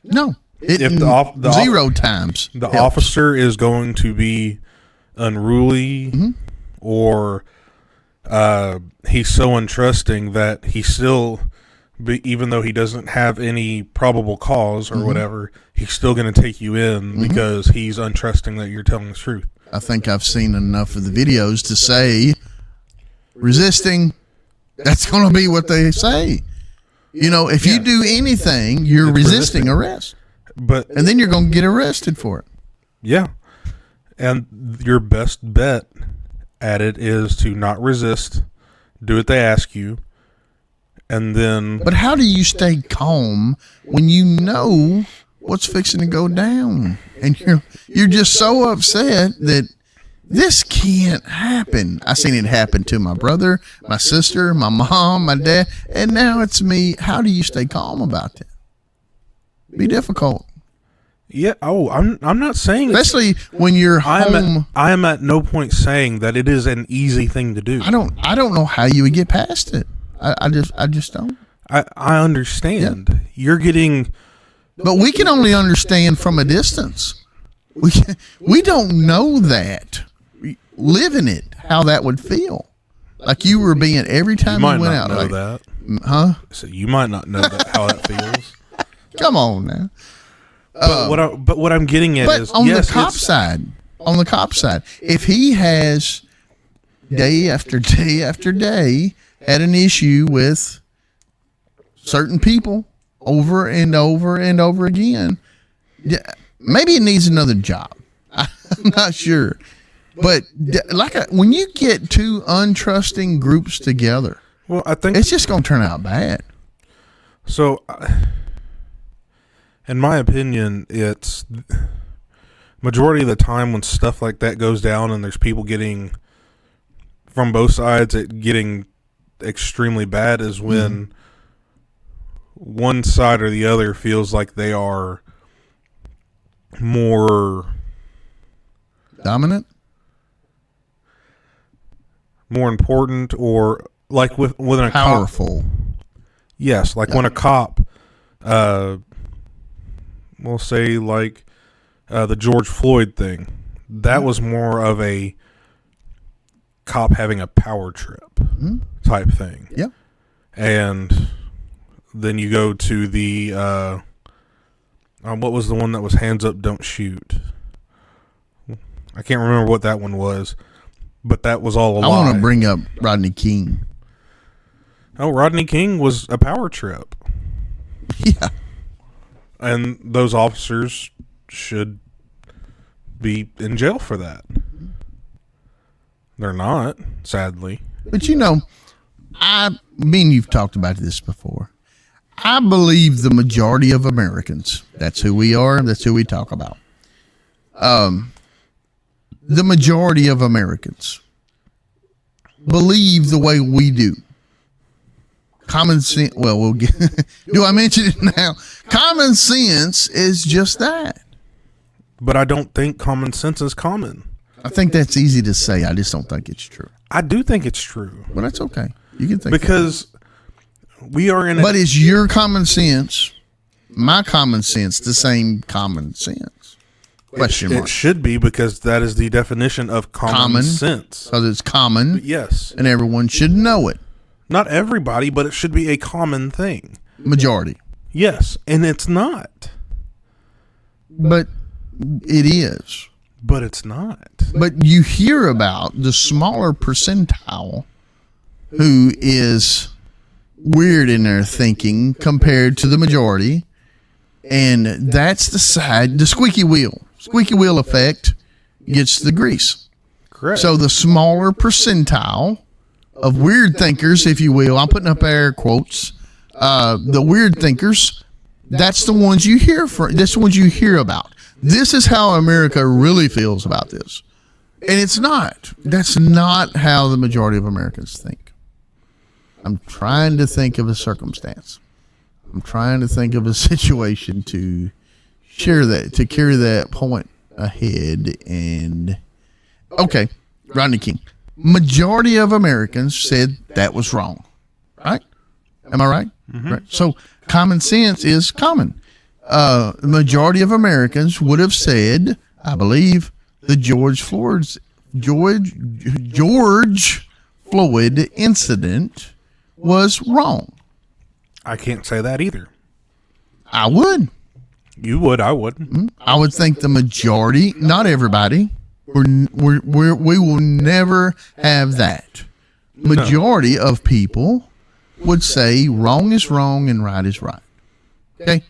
No. It, If zero times. The helps. officer is going to be unruly, or he's so untrusting that he still, even though he doesn't have any probable cause or whatever, he's still going to take you in because he's untrusting that you're telling the truth. I think I've seen enough of the videos to say resisting, that's going to be what they say. You know, if you do anything, you're It's resisting resisting. arrest. But And then you're going to get arrested for it. yeah, and your best bet at it is to not resist, do what they ask you, and then But how do you stay calm when you know what's fixing to go down? And you're just so upset that this can't happen. I seen it happen to my brother, my sister, my mom, my dad, and now it's me. How do you stay calm about that? Be difficult, yeah. Oh, I'm not saying it's, especially when you're home. I am at no point saying that it is an easy thing to do. I don't know how you would get past it. I just don't. I understand. You're getting But we can only understand from a distance. We don't know that. Living it, how that would feel. Like you were being every you time might you went not out. know Like, that. huh? So you might not know that how that feels. Come on now. But what I'm getting at But is on yes, the cop side, if he has day after day after day had an issue with certain people over and over and over again, yeah, maybe it needs another job. I'm not sure. But when you get two untrusting groups together, well, I think it's just going to turn out bad. so. In my opinion, it's majority of the time when stuff like that goes down and there's people getting from both sides, it getting extremely bad is when one side or the other feels like they are more Dominant? important, or like with a cop. Powerful. Yes, like when a cop, we'll say like the George Floyd thing, that was more of a cop having a power trip type thing. Yeah. And then you go to the what was the one that was hands up, don't shoot? I can't remember what that one was, but that was all a lie. I want to bring up Rodney King. Oh, Rodney King was a power trip. Yeah. And those officers should be in jail for that. They're not, sadly. But you know, me and you've talked about this before. I believe the majority of Americans, that's who we are, that's who we talk about. The majority of Americans believe the way we do. Common sense, well, we'll get, do I mention it now? Common sense is just that. But I don't think common sense is common. I think that's easy to say. I just don't think it's true. I do think it's true. But that's okay. You can think Because we are in a... But is your common sense, my common sense, the same common sense? Question It mark. should be, because that is the definition of common sense. Because it's common Yes. and everyone should know it. Not everybody, but it should be a common thing. Majority. Yes, and it's not. But it is. But it's not. But you hear about the smaller percentile who is weird in their thinking compared to the majority. And that's the side, the squeaky wheel effect gets the grease. Correct. So the smaller percentile of weird thinkers, if you will, I'm putting up air quotes, the weird thinkers That's the ones you hear from. That's the ones you hear about. This is how America really feels about this. And it's not. That's not how the majority of Americans think. I'm trying to think of a circumstance. I'm trying to think of a situation to share that, to carry that point ahead. And okay, Rodney King. Majority of Americans said that was wrong. Right? Am I right? Mm-hmm. Right. So common sense is common. The majority of Americans would have said, I believe, the George Floyd incident was wrong. I can't say that either. I would. You would. I wouldn't. I would think the majority, not everybody. We will never have that. Majority of people would say wrong is wrong and right is right. Okay?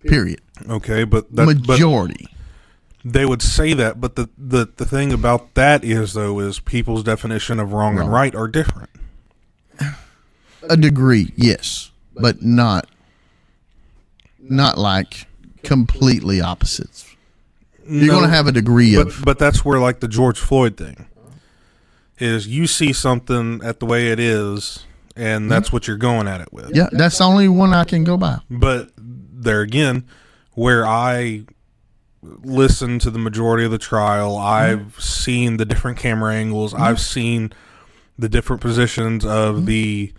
Period. Okay, but majority. They would say that, but the thing about that is, though, is people's definition of wrong and right are different. A degree, yes, but not like completely opposites. You're going to have a degree of... But that's where, like, the George Floyd thing is, you see something at the way it is, and that's what you're going at it with. Yeah, that's the only one I can go by. But there again, where I listened to the majority of the trial, I've seen the different camera angles. I've seen the different positions of the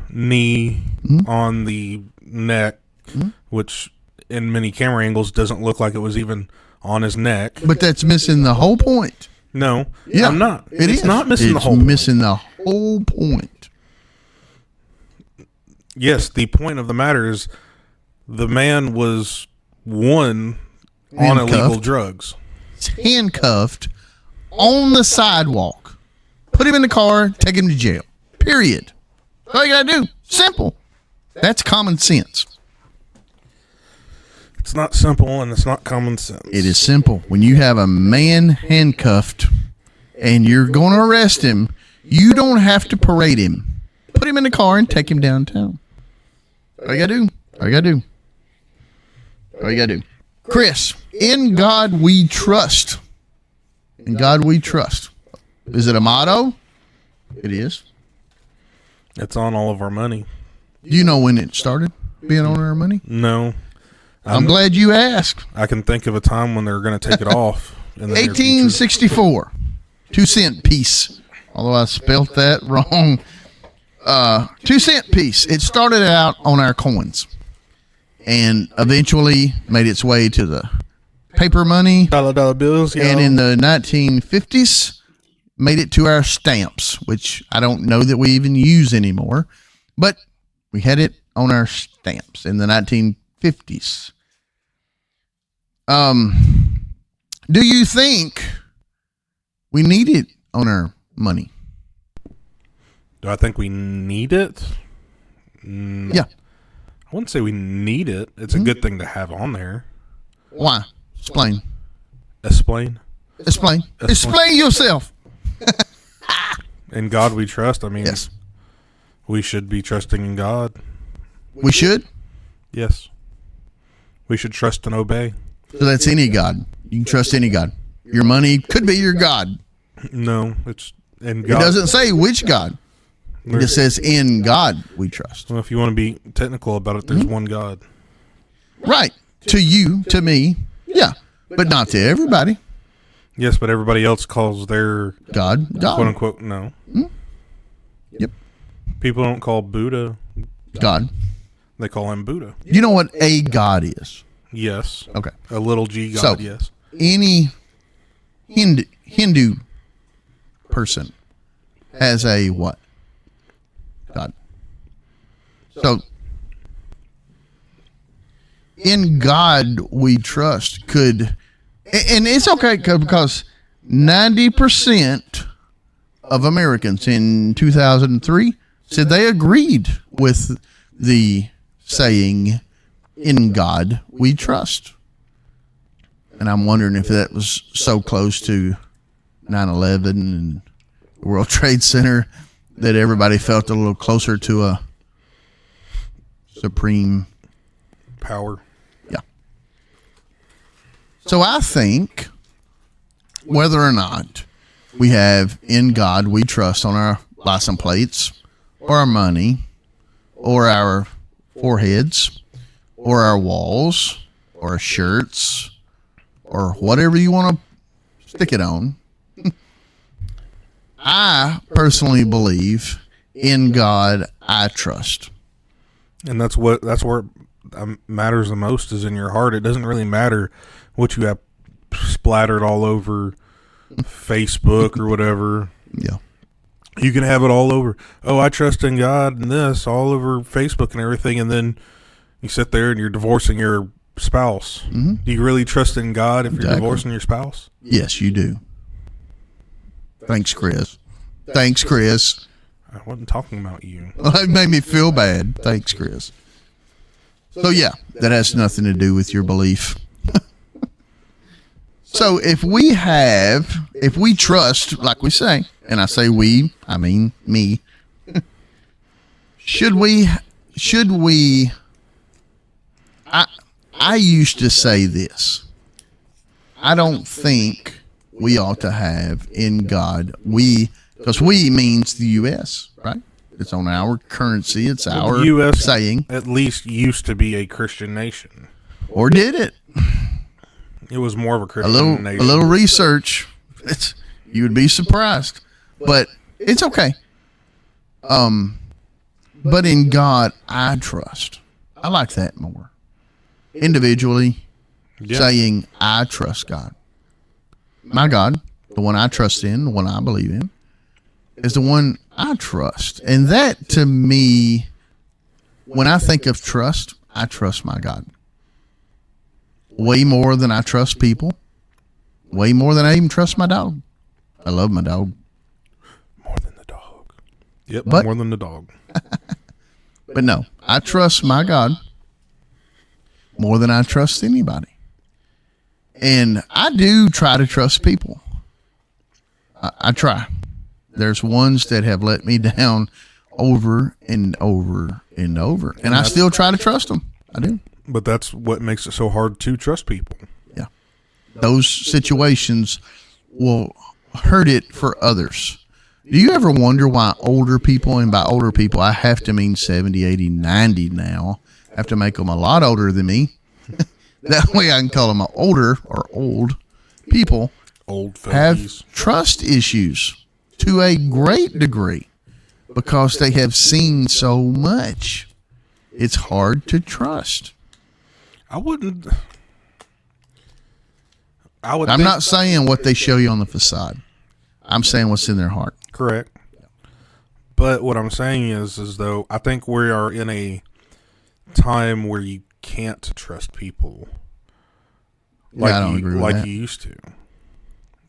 knee on the neck, which in many camera angles doesn't look like it was even on his neck. But that's missing the whole point. No, yeah, I'm not. It's not missing the whole point. It's missing the whole point. Yes, the point of the matter is the man was, one, on illegal drugs. Handcuffed on the sidewalk. Put him in the car, take him to jail. Period. That's all you got to do. Simple. That's common sense. It's not simple, and it's not common sense. It is simple. When you have a man handcuffed and you're going to arrest him, you don't have to parade him. Put him in the car and take him downtown. All you got to do. All you got to do. All you got to do. Chris, in God we trust. In God we trust. Is it a motto? It is. It's on all of our money. Do you know when it started being on our money? No. I'm glad you asked. I can think of a time when they're going to take it off. In the 1864. 2-cent piece. Although I spelt that wrong. 2-cent piece. It started out on our coins and eventually made its way to the paper money. Dollar bills. And in the 1950s, made it to our stamps, which I don't know that we even use anymore. But we had it on our stamps in the 1950s. Do you think we need it on our money? Do I think we need it? Yeah. I wouldn't say we need it. It's a good thing to have on there. Why? Explain. Explain yourself. In God we trust. I mean, yes. We should be trusting in God. We should? Yes. We should trust and obey. So that's any God. You can trust any God. Your money could be your God. No, it's in God. It doesn't say which God. It just says in God we trust. Well, if you want to be technical about it, there's one God. Right. To you, to me, yeah. But not to everybody. Yes, but everybody else calls their God. Quote unquote, no. Yep. People don't call Buddha God. They call him Buddha. You know what a God is? Yes. Okay. A little G God, so, yes. Any Hindu person has a what? God. So, in God we trust could, and it's okay because 90% of Americans in 2003 said they agreed with the saying, in God we trust. And I'm wondering if that was so close to 9/11 and the World Trade Center that everybody felt a little closer to a supreme Power. Yeah. So I think whether or not we have in God we trust on our license plates or our money or our foreheads or our walls or our shirts or whatever you want to stick it on, I personally believe in God I trust. And that's where it matters the most, is in your heart. It doesn't really matter what you have splattered all over Facebook or whatever. Yeah. You can have it all over. Oh, I trust in God and this all over Facebook and everything. And then you sit there and you're divorcing your spouse. Mm-hmm. Do you really trust in God if you're divorcing your spouse? Yes, you do. Thanks, Chris. Thanks, Chris. I wasn't talking about you. It made me feel bad. Thanks, Chris. So, yeah, that has nothing to do with your belief. So, if we trust, like we say, and I say we, I mean me, should we, I used to say this. I don't think we ought to have in God, because we means the U.S., right? It's on our currency. It's our the U.S. saying. At least used to be a Christian nation. Or did it? It was more of a Christian nation. A little research. You would be surprised. But it's okay. But in God, I trust. I like that more. Individually, saying, I trust God. My God, the one I trust in, the one I believe in, is the one I trust. And that, to me, when I think of trust, I trust my God. Way more than I trust people. Way more than I even trust my dog. I love my dog. More than the dog. Yep, But- more than the dog. But no, I trust my God more than I trust anybody. And I do try to trust people. I try. There's ones that have let me down over and over and over. And I still try to trust them. I do. But that's what makes it so hard to trust people. Yeah. Those situations will hurt it for others. Do you ever wonder why older people, and by older people, I have to mean 70, 80, 90 now, have to make them a lot older than me? That way I can call them older or old people, Old have fogies. trust issues to a great degree because they have seen so much. It's hard to trust. I would I'm think- not saying what they show you on the facade. I'm saying what's in their heart. Correct. But what I'm saying is though, I think we are in a time where you can't trust people like I don't agree with that. you used to.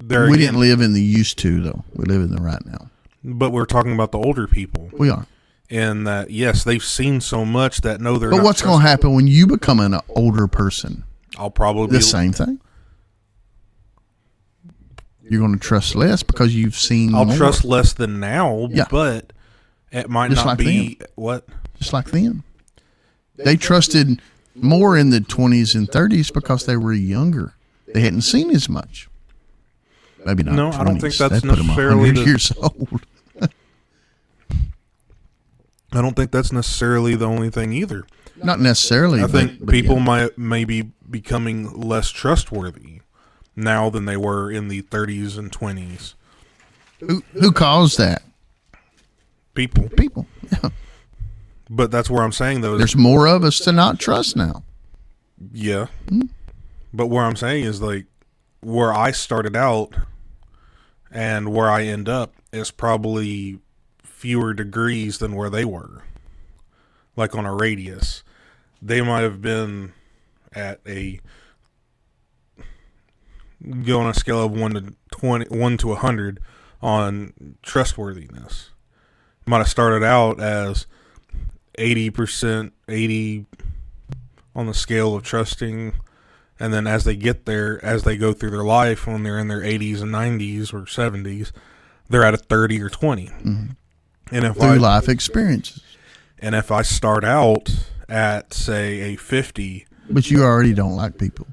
We didn't live in the used to, though. We live in the right now. But we're talking about the older people. We are. And that, yes, they've seen so much that no, they're But not what's going to happen when you become an older person? I'll probably The be same thing. You're going to trust less because you've seen I'll more. trust less than now, Yeah. but it might Just not like be what? Just like them. They trusted more in the 20s and 30s because they were younger. They hadn't seen as much. Maybe not. No, 20s. I don't think that's That put them necessarily 100 the- years old. I don't think that's necessarily the only thing either. Not necessarily. I think but people yeah. may be becoming less trustworthy now than they were in the 30s and 20s. Who caused that? People. People. Yeah. But that's where I'm saying, though. There's more of us to not trust now. Yeah. But where I'm saying is, like, where I started out and where I end up is probably fewer degrees than where they were. Like on a radius. They might have been at go on a scale of 1 to 20, 1 to 100 on trustworthiness. Might have started out as 80%, 80 on the scale of trusting, and then as they get there, as they go through their life, when they're in their 80s and 90s or 70s, they're at a 30 or 20. And if Through life experiences. I start out at, say, a 50, But you already don't like people.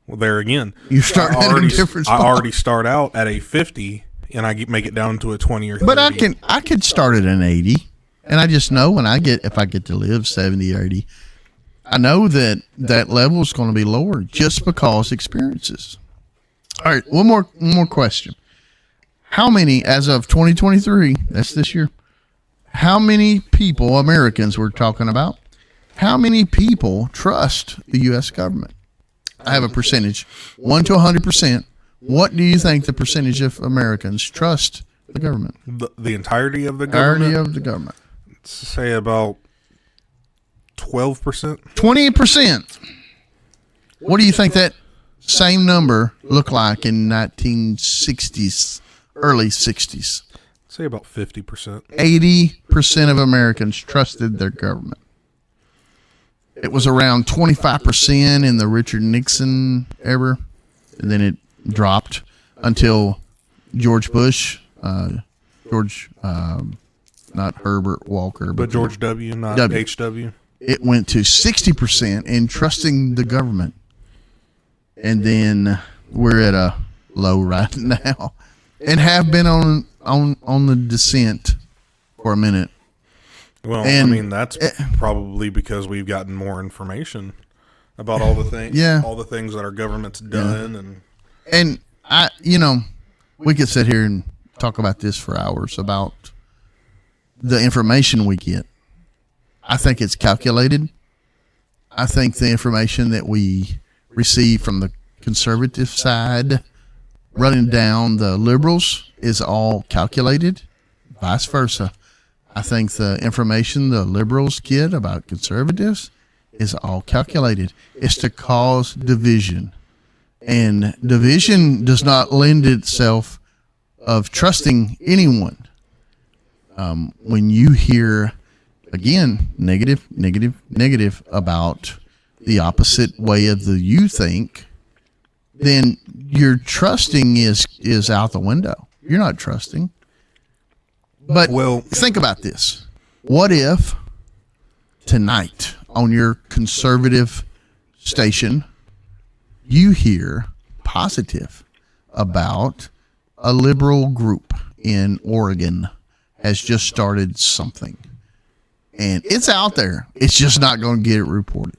well, there again, You start at a different I spot. already start out at a 50, and make it down to a 20 or 30. But I could start at an 80, and I just know if I get to live 70 or 80, I know that level is going to be lower just because experiences. All right, one more question. How many, as of 2023, that's this year, how many people, Americans we're talking about, how many people trust the U.S. government? I have a percentage, 1 to 100%. What do you think the percentage of Americans trust the government? The entirety of the government? Entirety of the government. Say about 12%. 20%. What do you think that same number looked like in 1960s, early 60s? Say about 50%. 80% of Americans trusted their government. It was around 25% in the Richard Nixon era, and then it dropped until George Bush, not Herbert Walker, But George W., not W. H.W. It went to 60% in trusting the government. And then we're at a low right now and have been on the descent for a minute. Well, And- I mean, that's probably because we've gotten more information about all the things, Yeah. all the things that our government's done, And we could sit here and talk about this for hours about the information we get. I think it's calculated. I think the information that we receive from the conservative side running down the liberals is all calculated, vice versa. I think the information the liberals get about conservatives is all calculated. It's to cause division. And division does not lend itself of trusting anyone. When you hear, again, negative about the opposite way of the you think, then your trusting is out the window. You're not trusting. But Well- think about this. What if tonight on your conservative station you hear positive about a liberal group in Oregon has just started something, and it's out there. It's just not going to get it reported.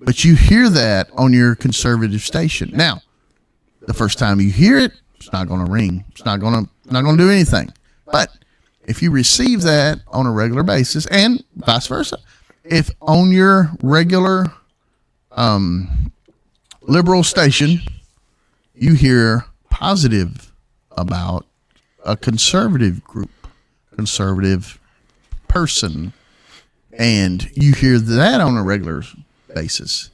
But you hear that on your conservative station. Now, the first time you hear it, it's not going to ring. It's not going to do anything. But if you receive that on a regular basis, and vice versa, if on your regular liberal station you hear positive about a conservative group, conservative person, and you hear that on a regular basis,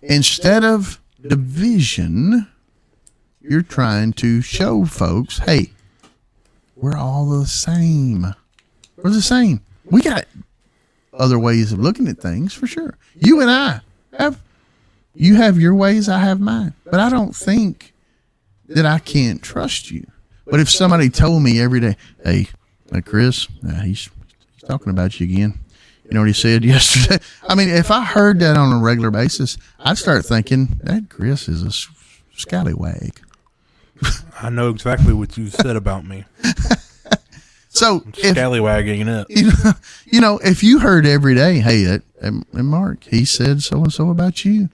instead of division, you're trying to show folks, hey, we're all the same. We're the same. We got other ways of looking at things, for sure. You and I you have your ways, I have mine. But I don't think that I can't trust you. But if somebody told me every day, hey Chris, he's talking about you again. You know what he said yesterday? I mean, if I heard that on a regular basis, I'd start thinking, that Chris is a scallywag. I know exactly what you said about me. So if, Scallywagging it. you know, if you heard every day, hey, and Mark, he said so-and-so about you.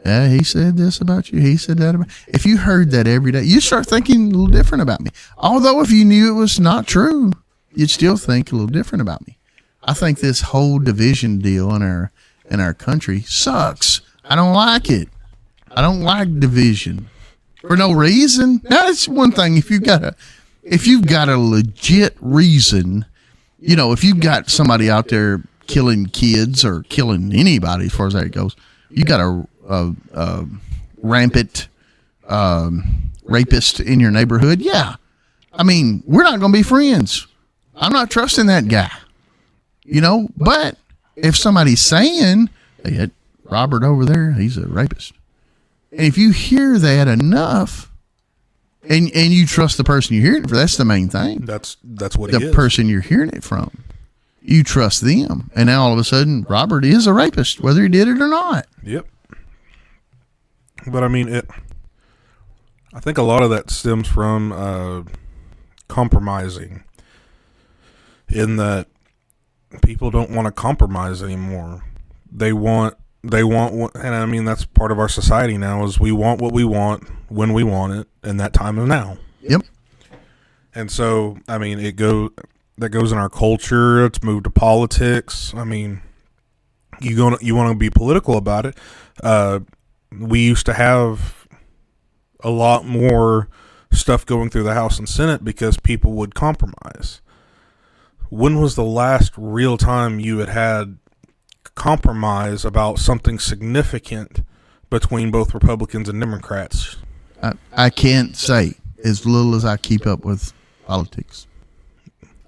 He said this about you. He said that about. If you heard that every day, you start thinking a little different about me. Although if you knew it was not true, you'd still think a little different about me. I think this whole division deal in our country sucks. I don't like it. I don't like division for no reason. Now it's one thing if you've got a legit reason. You know, if you've got somebody out there killing kids or killing anybody, as far as that goes, you got a rampant rapist in your neighborhood. Yeah, I mean, we're not going to be friends. I'm not trusting that guy. You know, but if somebody's saying, hey, that Robert over there, he's a rapist. And if you hear that enough, and you trust the person you're hearing it from, that's the main thing. That's what he The is. person you're hearing it from. you trust them. And now all of a sudden, Robert is a rapist, whether he did it or not. Yep. But I mean, I think a lot of that stems from compromising, in that people don't want to compromise anymore. They want, and I mean, that's part of our society now, is we want what we want when we want it, and that time is now. Yep. And so, I mean, that goes in our culture. It's moved to politics. I mean, you want to be political about it. We used to have a lot more stuff going through the House and Senate because people would compromise. When was the last real time you had compromise about something significant between both Republicans and Democrats? I can't say, as little as I keep up with politics.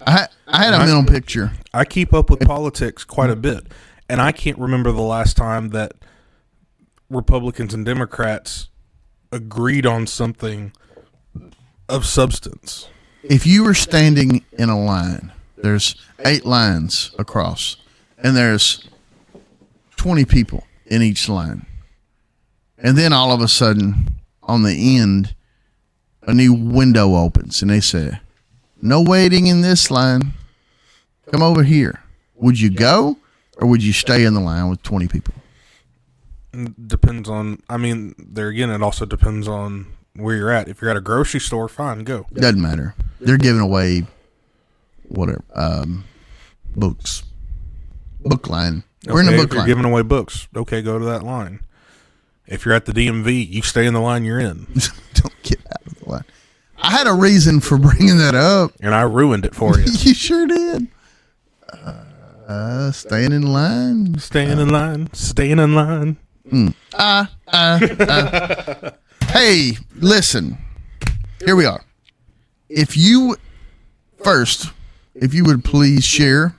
I had a mental picture. I keep up with politics quite a bit, and I can't remember the last time that Republicans and Democrats agreed on something of substance. If you were standing in a line, there's 8 lines across, and there's 20 people in each line. And then all of a sudden, on the end, a new window opens, and they say, "No waiting in this line. Come over here." Would you go, or would you stay in the line with 20 people? Depends on, I mean, there again, it also depends on where you're at. If you're at a grocery store, fine, go. Doesn't matter. They're giving away whatever, books. Book line. We're in a book if you're line. giving away books, okay, go to that line. If you're at the DMV, you stay in the line you're in. Don't get out of the line. I had a reason for bringing that up. And I ruined it for you. You sure did. Staying in line. Staying in line. Staying in line. Hey, listen. Here we are. If you would please share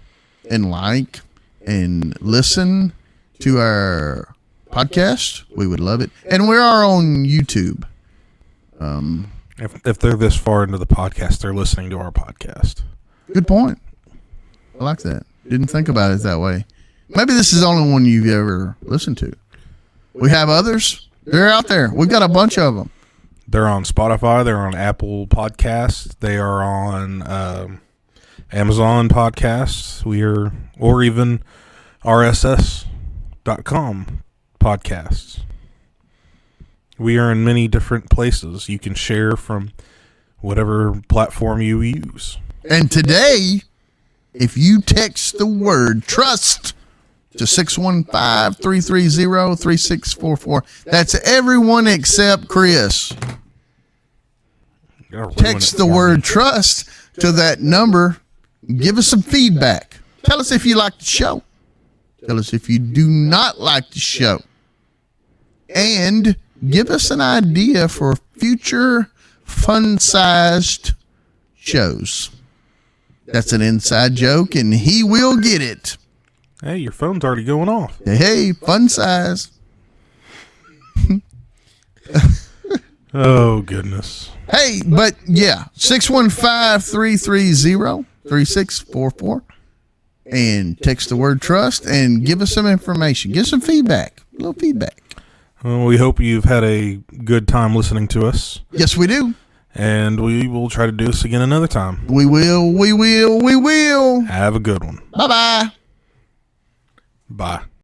and like and listen to our podcast, we would love it. And we are on YouTube. If they're this far into the podcast, they're listening to our podcast. Good point. I like that. Didn't think about it that way. Maybe this is the only one you've ever listened to. We have others. They're out there. We've got a bunch of them. They're on Spotify. They're on Apple Podcasts. They are on Amazon Podcasts. Or even RSS.com podcasts. We are in many different places. You can share from whatever platform you use. And today, if you text the word TRUST to 615-330-3644, that's everyone except Chris. Text the word TRUST to that number. Give us some feedback. Tell us if you like the show. Tell us if you do not like the show. And give us an idea for future fun-sized shows. That's an inside joke, and he will get it. Hey, your phone's already going off. Hey, fun size. Oh, goodness. Hey, but yeah, 615-330-3644. And text the word TRUST and give us some information. Give some feedback. A little feedback. Well, we hope you've had a good time listening to us. Yes, we do. And we will try to do this again another time. We will. Have a good one. Bye-bye. Bye.